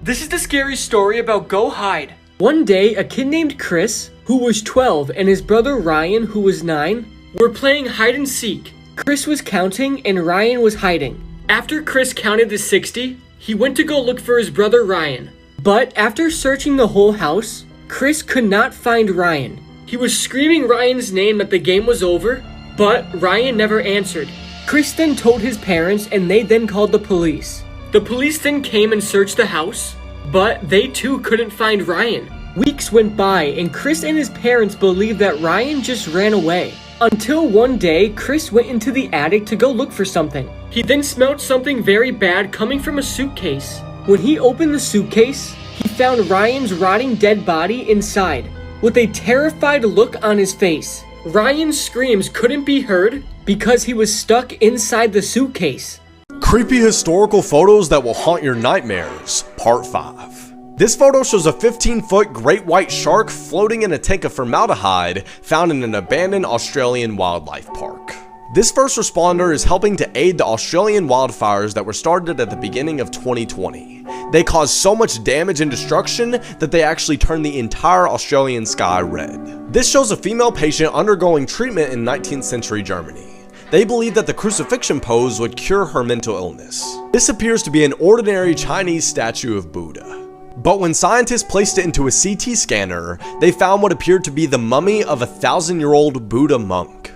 This is the scary story about Go Hide. One day, a kid named Chris, who was 12, and his brother Ryan, who was 9, were playing hide and seek. Chris was counting and Ryan was hiding. After Chris counted to 60, he went to go look for his brother Ryan. But after searching the whole house, Chris could not find Ryan. He was screaming Ryan's name that the game was over, but Ryan never answered. Chris then told his parents and they then called the police. The police then came and searched the house, but they too couldn't find Ryan. Weeks went by and Chris and his parents believed that Ryan just ran away. Until one day, Chris went into the attic to go look for something. He then smelled something very bad coming from a suitcase. When he opened the suitcase, he found Ryan's rotting dead body inside, with a terrified look on his face. Ryan's screams couldn't be heard because he was stuck inside the suitcase. Creepy historical photos that will haunt your nightmares, Part 5. This photo shows a 15-foot great white shark floating in a tank of formaldehyde found in an abandoned Australian wildlife park. This first responder is helping to aid the Australian wildfires that were started at the beginning of 2020. They caused so much damage and destruction that they actually turned the entire Australian sky red. This shows a female patient undergoing treatment in 19th century Germany. They believe that the crucifixion pose would cure her mental illness. This appears to be an ordinary Chinese statue of Buddha. But when scientists placed it into a CT scanner, they found what appeared to be the mummy of a 1,000-year-old Buddha monk.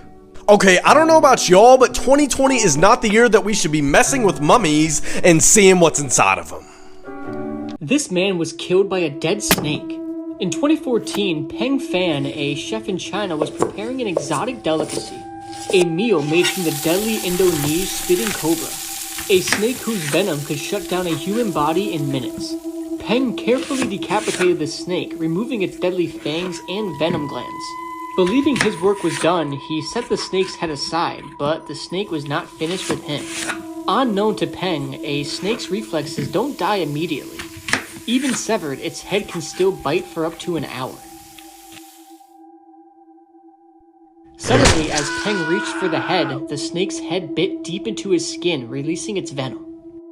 Okay, I don't know about y'all, but 2020 is not the year that we should be messing with mummies and seeing what's inside of them. This man was killed by a dead snake. In 2014, Peng Fan, a chef in China, was preparing an exotic delicacy. A meal made from the deadly Indonesian spitting cobra, a snake whose venom could shut down a human body in minutes. Peng carefully decapitated the snake, removing its deadly fangs and venom glands. Believing his work was done, he set the snake's head aside, but the snake was not finished with him. Unknown to Peng, a snake's reflexes don't die immediately. Even severed, its head can still bite for up to an hour. Suddenly, as Peng reached for the head, the snake's head bit deep into his skin, releasing its venom.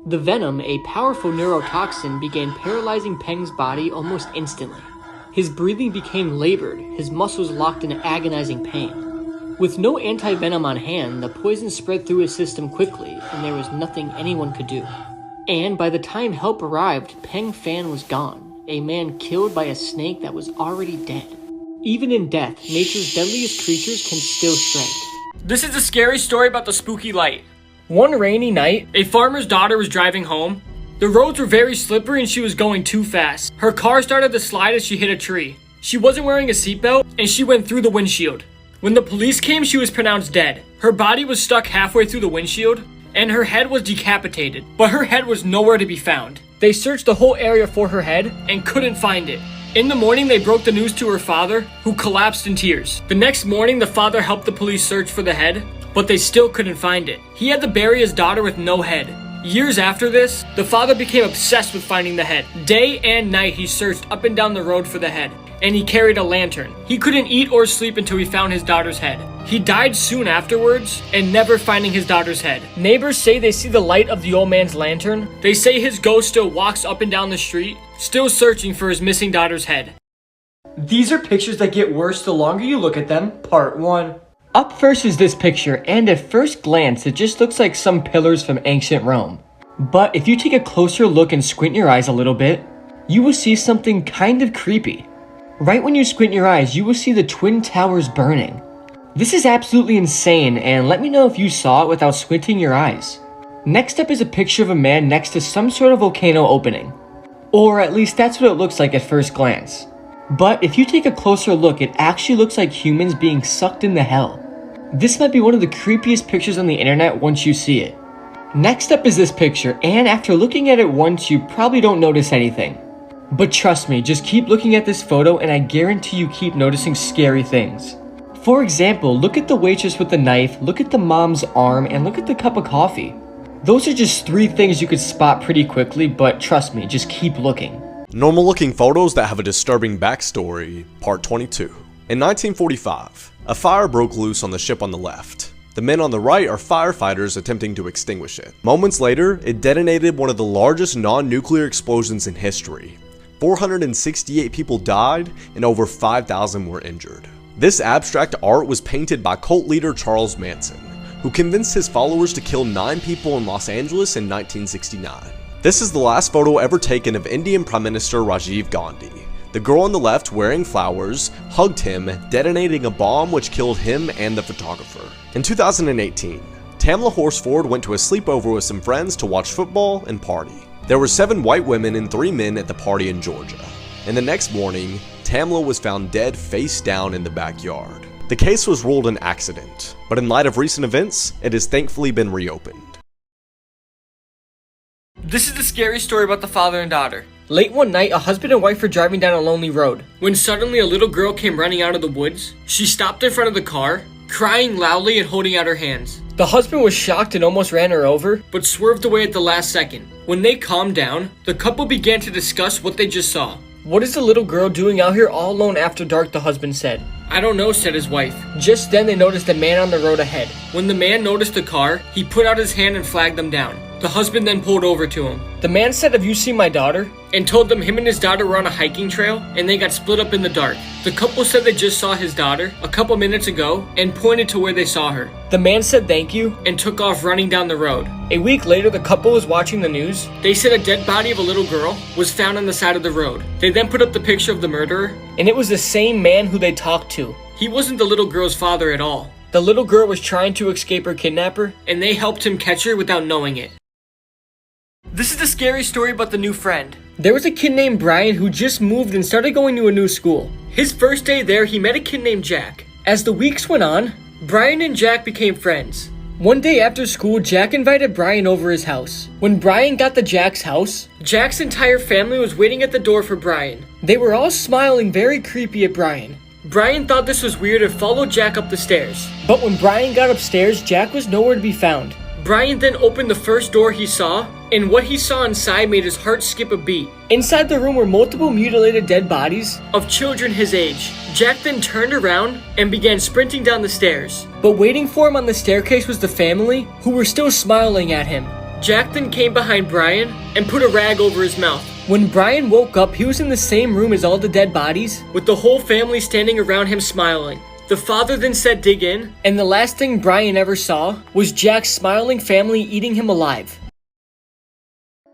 The venom, a powerful neurotoxin, began paralyzing Peng's body almost instantly. His breathing became labored, his muscles locked in agonizing pain. With no anti-venom on hand, the poison spread through his system quickly, and there was nothing anyone could do. And by the time help arrived, Peng Fan was gone, a man killed by a snake that was already dead. Even in death, nature's deadliest creatures can still strike. This is a scary story about the spooky light. One rainy night, a farmer's daughter was driving home. The roads were very slippery and she was going too fast. Her car started to slide as she hit a tree. She wasn't wearing a seatbelt and she went through the windshield. When the police came, she was pronounced dead. Her body was stuck halfway through the windshield and her head was decapitated, but her head was nowhere to be found. They searched the whole area for her head and couldn't find it. In the morning, they broke the news to her father, who collapsed in tears. The next morning, the father helped the police search for the head, but they still couldn't find it. He had to bury his daughter with no head. Years after this, the father became obsessed with finding the head. Day and night, he searched up and down the road for the head, and he carried a lantern. He couldn't eat or sleep until he found his daughter's head. He died soon afterwards, and never finding his daughter's head. Neighbors say they see the light of the old man's lantern. They say his ghost still walks up and down the street, still searching for his missing daughter's head. These are pictures that get worse the longer you look at them, part 1. Up first is this picture, and at first glance, it just looks like some pillars from ancient Rome. But if you take a closer look and squint your eyes a little bit, you will see something kind of creepy. Right when you squint your eyes, you will see the Twin Towers burning. This is absolutely insane, and let me know if you saw it without squinting your eyes. Next up is a picture of a man next to some sort of volcano opening. Or at least that's what it looks like at first glance. But if you take a closer look, it actually looks like humans being sucked into hell. This might be one of the creepiest pictures on the internet once you see it. Next up is this picture, and after looking at it once, you probably don't notice anything. But trust me, just keep looking at this photo and I guarantee you keep noticing scary things. For example, look at the waitress with the knife, look at the mom's arm, and look at the cup of coffee. Those are just 3 things you could spot pretty quickly, but trust me, just keep looking. Normal looking photos that have a disturbing backstory, part 22. In 1945, a fire broke loose on the ship on the left. The men on the right are firefighters attempting to extinguish it. Moments later, it detonated one of the largest non-nuclear explosions in history. 468 people died and over 5,000 were injured. This abstract art was painted by cult leader Charles Manson, who convinced his followers to kill 9 people in Los Angeles in 1969. This is the last photo ever taken of Indian Prime Minister Rajiv Gandhi. The girl on the left, wearing flowers, hugged him, detonating a bomb which killed him and the photographer. In 2018, Tamla Horsford went to a sleepover with some friends to watch football and party. There were 7 white women and 3 men at the party in Georgia. And the next morning, Tamla was found dead face down in the backyard. The case was ruled an accident, but in light of recent events, it has thankfully been reopened. This is the scary story about the father and daughter. Late one night, a husband and wife were driving down a lonely road, when suddenly a little girl came running out of the woods. She stopped in front of the car, crying loudly and holding out her hands. The husband was shocked and almost ran her over, but swerved away at the last second. When they calmed down, the couple began to discuss what they just saw. "What is the little girl doing out here all alone after dark?" the husband said. "I don't know," said his wife. Just then they noticed a man on the road ahead. When the man noticed the car, he put out his hand and flagged them down. The husband then pulled over to him. The man said, "Have you seen my daughter?" and told them him and his daughter were on a hiking trail and they got split up in the dark. The couple said they just saw his daughter a couple minutes ago and pointed to where they saw her. The man said thank you and took off running down the road. A week later, the couple was watching the news. They said a dead body of a little girl was found on the side of the road. They then put up the picture of the murderer, and it was the same man who they talked to. He wasn't the little girl's father at all. The little girl was trying to escape her kidnapper, and they helped him catch her without knowing it. This is the scary story about the new friend. There was a kid named Brian who just moved and started going to a new school. His first day there, he met a kid named Jack. As the weeks went on, Brian and Jack became friends. One day after school, Jack invited Brian over his house. When Brian got to Jack's house, Jack's entire family was waiting at the door for Brian. They were all smiling very creepy at Brian. Brian thought this was weird and followed Jack up the stairs. But when Brian got upstairs, Jack was nowhere to be found. Brian then opened the first door he saw, and what he saw inside made his heart skip a beat. Inside the room were multiple mutilated dead bodies of children his age. Jack then turned around and began sprinting down the stairs. But waiting for him on the staircase was the family, who were still smiling at him. Jack then came behind Brian and put a rag over his mouth. When Brian woke up, he was in the same room as all the dead bodies, with the whole family standing around him smiling. The father then said dig in, and the last thing Brian ever saw was Jack's smiling family eating him alive.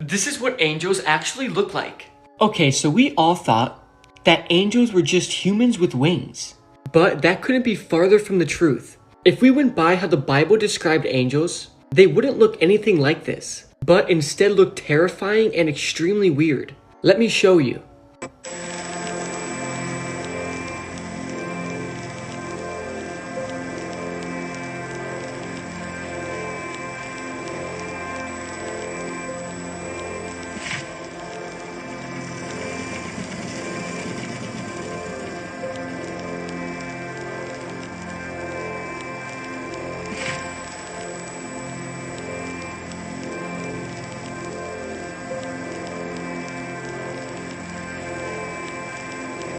This is what angels actually look like. Okay, so we all thought that angels were just humans with wings. But that couldn't be farther from the truth. If we went by how the Bible described angels, they wouldn't look anything like this, but instead look terrifying and extremely weird. Let me show you.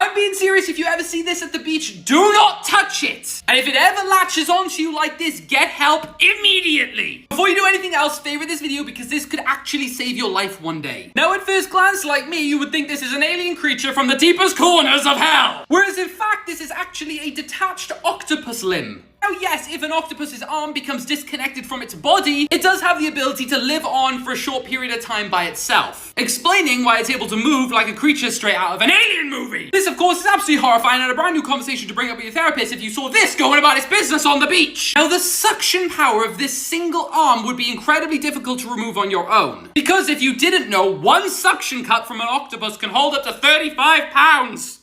I'm being serious. If you ever see this at the beach, do not touch it. And if it ever latches onto you like this, get help immediately. Before you do anything else, favorite this video because this could actually save your life one day. Now, at first glance, like me, you would think this is an alien creature from the deepest corners of hell. Whereas in fact, this is actually a detached octopus limb. Now yes, if an octopus's arm becomes disconnected from its body, it does have the ability to live on for a short period of time by itself, explaining why it's able to move like a creature straight out of an alien movie. This of course is absolutely horrifying and a brand new conversation to bring up with your therapist if you saw this going about its business on the beach. Now the suction power of this single arm would be incredibly difficult to remove on your own, because if you didn't know, one suction cup from an octopus can hold up to 35 pounds.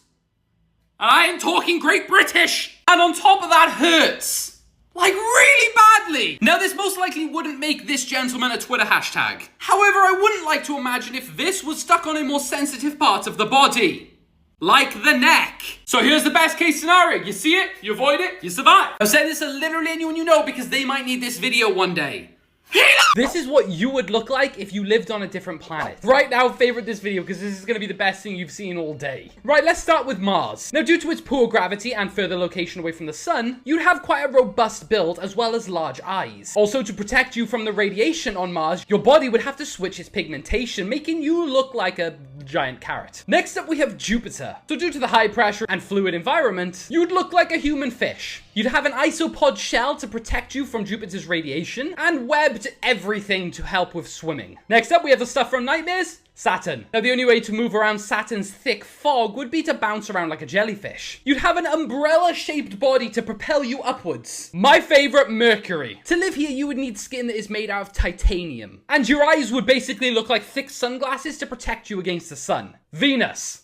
And I am talking Great British. And on top of that, hurts. Like really badly. Now this most likely wouldn't make this gentleman a Twitter hashtag. However, I wouldn't like to imagine if this was stuck on a more sensitive part of the body. Like the neck. So here's the best case scenario. You see it, you avoid it, you survive. I'm saying this to literally anyone you know because they might need this video one day. This is what you would look like if you lived on a different planet. Right now, favorite this video because this is going to be the best thing you've seen all day. Right, let's start with Mars. Now, due to its poor gravity and further location away from the sun, you'd have quite a robust build as well as large eyes. Also, to protect you from the radiation on Mars, your body would have to switch its pigmentation, making you look like a giant carrot. Next up, we have Jupiter. So due to the high pressure and fluid environment, you'd look like a human fish. You'd have an isopod shell to protect you from Jupiter's radiation, and webbed everything to help with swimming. Next up, we have the stuff from Nightmares. Saturn. Now, the only way to move around Saturn's thick fog would be to bounce around like a jellyfish. You'd have an umbrella-shaped body to propel you upwards. My favorite, Mercury. To live here, you would need skin that is made out of titanium. And your eyes would basically look like thick sunglasses to protect you against the sun. Venus.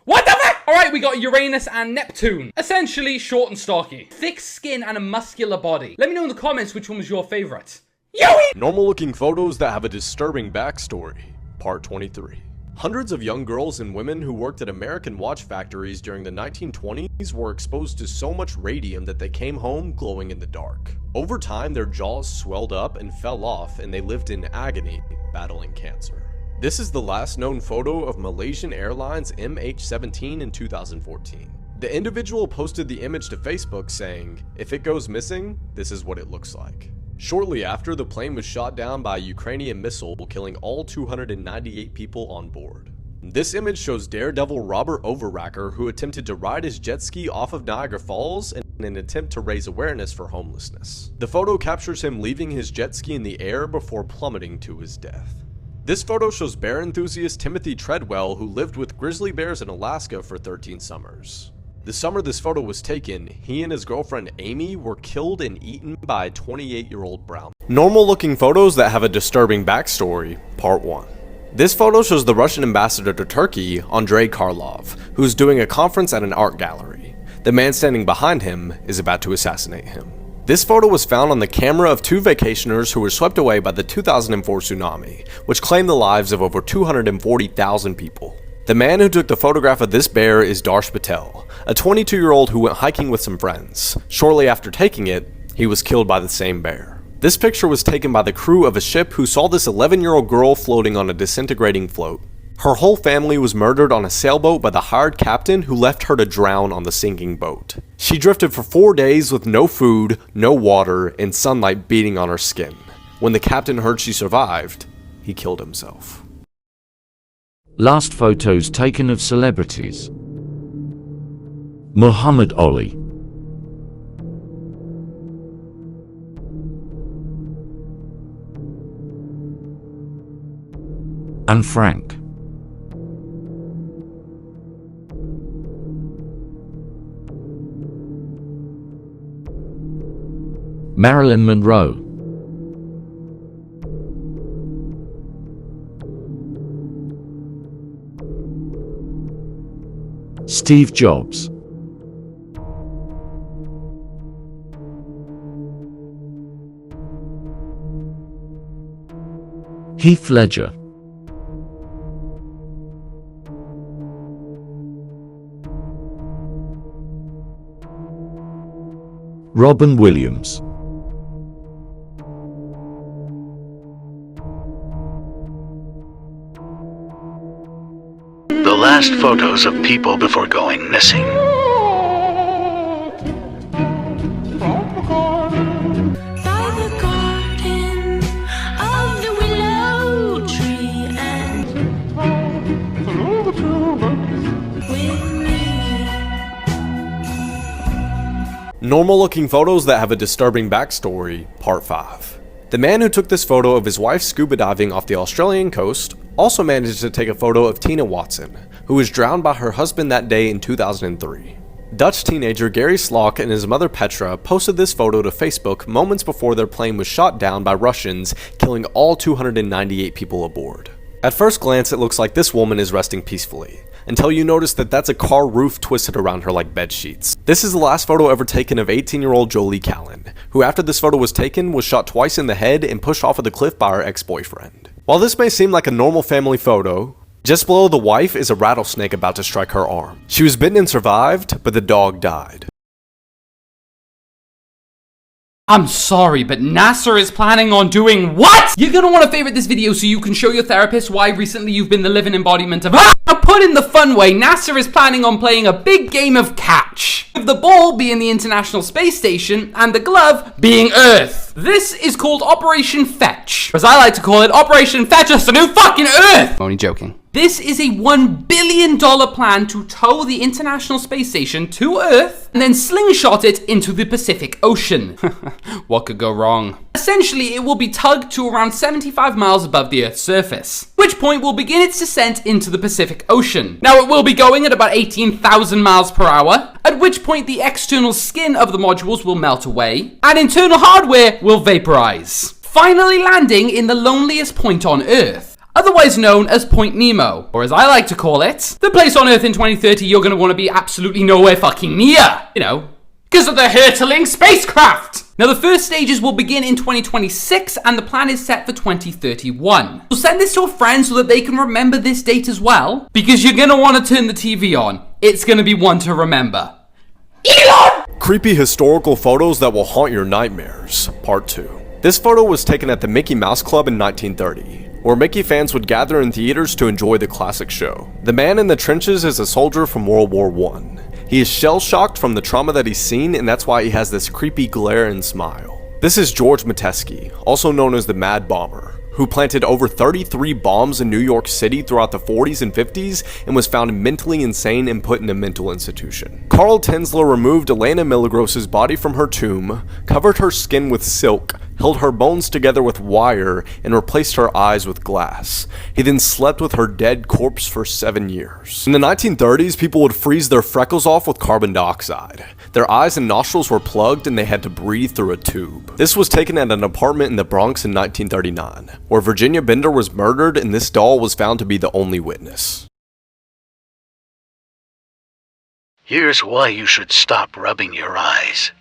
What the fuck? Alright, we got Uranus and Neptune. Essentially short and stocky. Thick skin and a muscular body. Let me know in the comments which one was your favorite. Yoey! Normal looking photos that have a disturbing backstory. Part 23. Hundreds of young girls and women who worked at American watch factories during the 1920s were exposed to so much radium that they came home glowing in the dark. Over time, their jaws swelled up and fell off, and they lived in agony, battling cancer. This is the last known photo of Malaysian Airlines MH17 in 2014. The individual posted the image to Facebook saying, "If it goes missing, this is what it looks like." Shortly after, the plane was shot down by a Ukrainian missile, killing all 298 people on board. This image shows daredevil Robert Overacker, who attempted to ride his jet ski off of Niagara Falls in an attempt to raise awareness for homelessness. The photo captures him leaving his jet ski in the air before plummeting to his death. This photo shows bear enthusiast Timothy Treadwell, who lived with grizzly bears in Alaska for 13 summers. The summer this photo was taken, he and his girlfriend Amy were killed and eaten by a 28-year-old brown. Normal looking photos that have a disturbing backstory, part 1. This photo shows the Russian ambassador to Turkey, Andrei Karlov, who's doing a conference at an art gallery. The man standing behind him is about to assassinate him. This photo was found on the camera of two vacationers who were swept away by the 2004 tsunami, which claimed the lives of over 240,000 people. The man who took the photograph of this bear is Darsh Patel, a 22-year-old who went hiking with some friends. Shortly after taking it, he was killed by the same bear. This picture was taken by the crew of a ship who saw this 11-year-old girl floating on a disintegrating float. Her whole family was murdered on a sailboat by the hired captain who left her to drown on the sinking boat. She drifted for 4 days with no food, no water, and sunlight beating on her skin. When the captain heard she survived, he killed himself. Last photos taken of celebrities. Muhammad Ali. And Frank. Marilyn Monroe. Steve Jobs. Heath Ledger. Robin Williams. The last photos of people before going missing. By the garden of the willow tree and with me. Normal looking photos that have a disturbing backstory, part 5. The man who took this photo of his wife scuba diving off the Australian coast also managed to take a photo of Tina Watson, who was drowned by her husband that day in 2003. Dutch teenager Gary Slock and his mother Petra posted this photo to Facebook moments before their plane was shot down by Russians, killing all 298 people aboard. At first glance, it looks like this woman is resting peacefully, until you notice that that's a car roof twisted around her like bed sheets. This is the last photo ever taken of 18-year-old Jolie Callan, who after this photo was taken was shot twice in the head and pushed off of the cliff by her ex-boyfriend. While this may seem like a normal family photo, just below the wife is a rattlesnake about to strike her arm. She was bitten and survived, but the dog died. I'm sorry, but NASA is planning on doing what? You're gonna want to favorite this video so you can show your therapist why recently you've been the living embodiment of put in the fun way, NASA is planning on playing a big game of catch, with the ball being the International Space Station and the glove being Earth. This is called Operation Fetch, or as I like to call it, Operation Fetch us a new fucking Earth! I'm only joking. This is a $1 billion plan to tow the International Space Station to Earth and then slingshot it into the Pacific Ocean. What could go wrong? Essentially, it will be tugged to around 75 miles above the Earth's surface, at which point will begin its descent into the Pacific Ocean. Now, it will be going at about 18,000 miles per hour, at which point the external skin of the modules will melt away, and internal hardware will vaporize, finally landing in the loneliest point on Earth, otherwise known as Point Nemo, or as I like to call it, the place on Earth in 2030 you're going to want to be absolutely nowhere fucking near, you know, because of the hurtling spacecraft. Now, the first stages will begin in 2026, and the plan is set for 2031. So send this to a friend so that they can remember this date as well, because you're going to want to turn the TV on. It's going to be one to remember. Elon! Creepy historical photos that will haunt your nightmares, Part 2. This photo was taken at the Mickey Mouse Club in 1930, where Mickey fans would gather in theaters to enjoy the classic show. The man in the trenches is a soldier from World War I. He is shell-shocked from the trauma that he's seen, and that's why he has this creepy glare and smile. This is George Metesky, also known as the Mad Bomber, who planted over 33 bombs in New York City throughout the 40s and 50s and was found mentally insane and put in a mental institution. Carl Tensler removed Elena Milagros' body from her tomb, covered her skin with silk, held her bones together with wire, and replaced her eyes with glass. He then slept with her dead corpse for 7 years. In the 1930s, people would freeze their freckles off with carbon dioxide. Their eyes and nostrils were plugged and they had to breathe through a tube. This was taken at an apartment in the Bronx in 1939, where Virginia Bender was murdered, and this doll was found to be the only witness. Here's why you should stop rubbing your eyes.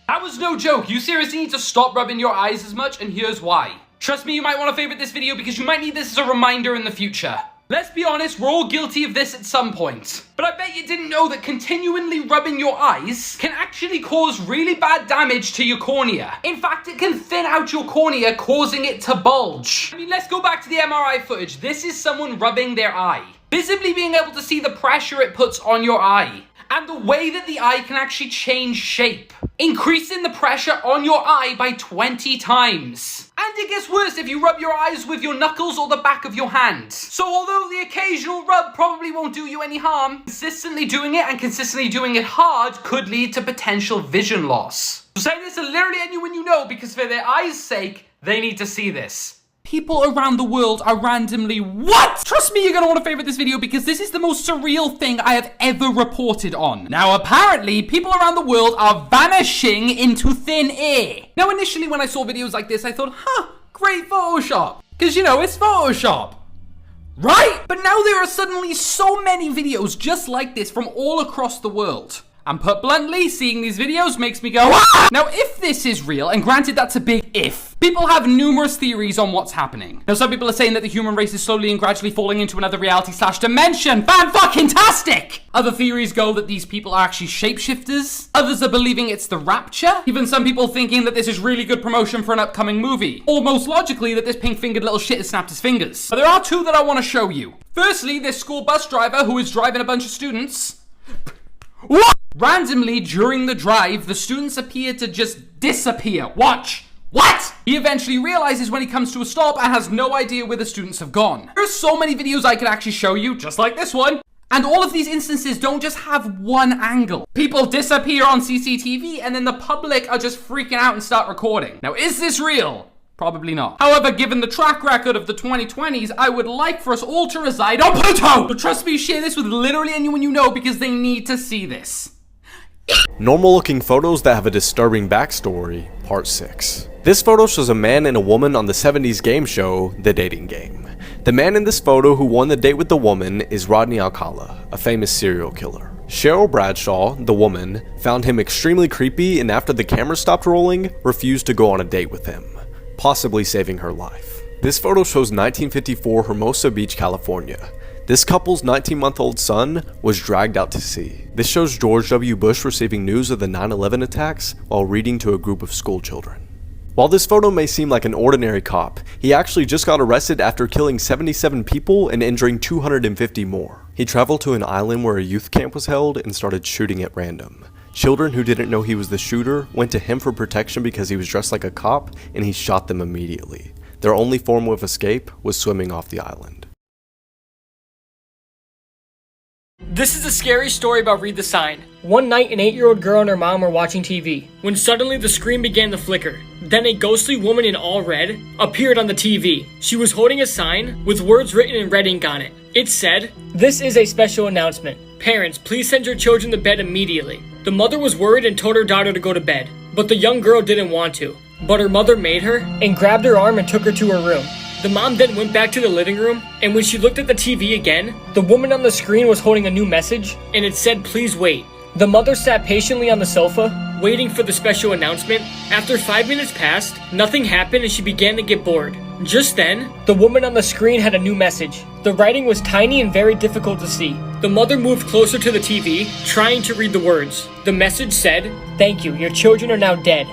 That was no joke. You seriously need to stop rubbing your eyes as much, and here's why. Trust me, you might want to favorite this video because you might need this as a reminder in the future. Let's be honest, we're all guilty of this at some point. But I bet you didn't know that continually rubbing your eyes can actually cause really bad damage to your cornea. In fact, it can thin out your cornea, causing it to bulge. I mean, let's go back to the MRI footage. This is someone rubbing their eye, visibly being able to see the pressure it puts on your eye, and the way that the eye can actually change shape, increasing the pressure on your eye by 20 times. And it gets worse if you rub your eyes with your knuckles or the back of your hand. So although the occasional rub probably won't do you any harm, consistently doing it and consistently doing it hard could lead to potential vision loss. So say this to literally anyone you know, because for their eyes' sake, they need to see this. People around the world are randomly what? Trust me, you're gonna want to favorite this video because this is the most surreal thing I have ever reported on. Now, apparently, people around the world are vanishing into thin air. Now, initially, when I saw videos like this, I thought, great Photoshop. Because, you know, it's Photoshop. Right? But now there are suddenly so many videos just like this from all across the world. And put bluntly, seeing these videos makes me go, ah! Now, if this is real, and granted that's a big if, people have numerous theories on what's happening. Now, some people are saying that the human race is slowly and gradually falling into another reality/dimension. Fan-fucking-tastic! Other theories go that these people are actually shapeshifters. Others are believing it's the rapture. Even some people thinking that this is really good promotion for an upcoming movie. Or most logically, that this pink-fingered little shit has snapped his fingers. But there are two that I want to show you. Firstly, this school bus driver who is driving a bunch of students. What? Randomly, during the drive, the students appear to just disappear. Watch. What? He eventually realizes when he comes to a stop and has no idea where the students have gone. There are so many videos I could actually show you, just like this one. And all of these instances don't just have one angle. People disappear on CCTV and then the public are just freaking out and start recording. Now, is this real? Probably not. However, given the track record of the 2020s, I would like for us all to reside on Pluto! But trust me, share this with literally anyone you know because they need to see this. Normal looking photos that have a disturbing backstory, Part 6. This photo shows a man and a woman on the 70s game show, The Dating Game. The man in this photo who won the date with the woman is Rodney Alcala, a famous serial killer. Cheryl Bradshaw, the woman, found him extremely creepy and after the camera stopped rolling, refused to go on a date with him, possibly saving her life. This photo shows 1954 Hermosa Beach, California. This couple's 19-month-old son was dragged out to sea. This shows George W. Bush receiving news of the 9/11 attacks while reading to a group of school children. While this photo may seem like an ordinary cop, he actually just got arrested after killing 77 people and injuring 250 more. He traveled to an island where a youth camp was held and started shooting at random. Children who didn't know he was the shooter went to him for protection because he was dressed like a cop, and he shot them immediately. Their only form of escape was swimming off the island. This is a scary story about Read the Sign. One night, an 8-year-old girl and her mom were watching TV, when suddenly the screen began to flicker. Then a ghostly woman in all red appeared on the TV. She was holding a sign with words written in red ink on it. It said, "This is a special announcement. Parents, please send your children to bed immediately." The mother was worried and told her daughter to go to bed, but the young girl didn't want to. But her mother made her and grabbed her arm and took her to her room. The mom then went back to the living room, and when she looked at the TV again, the woman on the screen was holding a new message, and it said, "Please wait." The mother sat patiently on the sofa, waiting for the special announcement. After 5 minutes passed, nothing happened and she began to get bored. Just then, the woman on the screen had a new message. The writing was tiny and very difficult to see. The mother moved closer to the TV, trying to read the words. The message said, "Thank you, your children are now dead.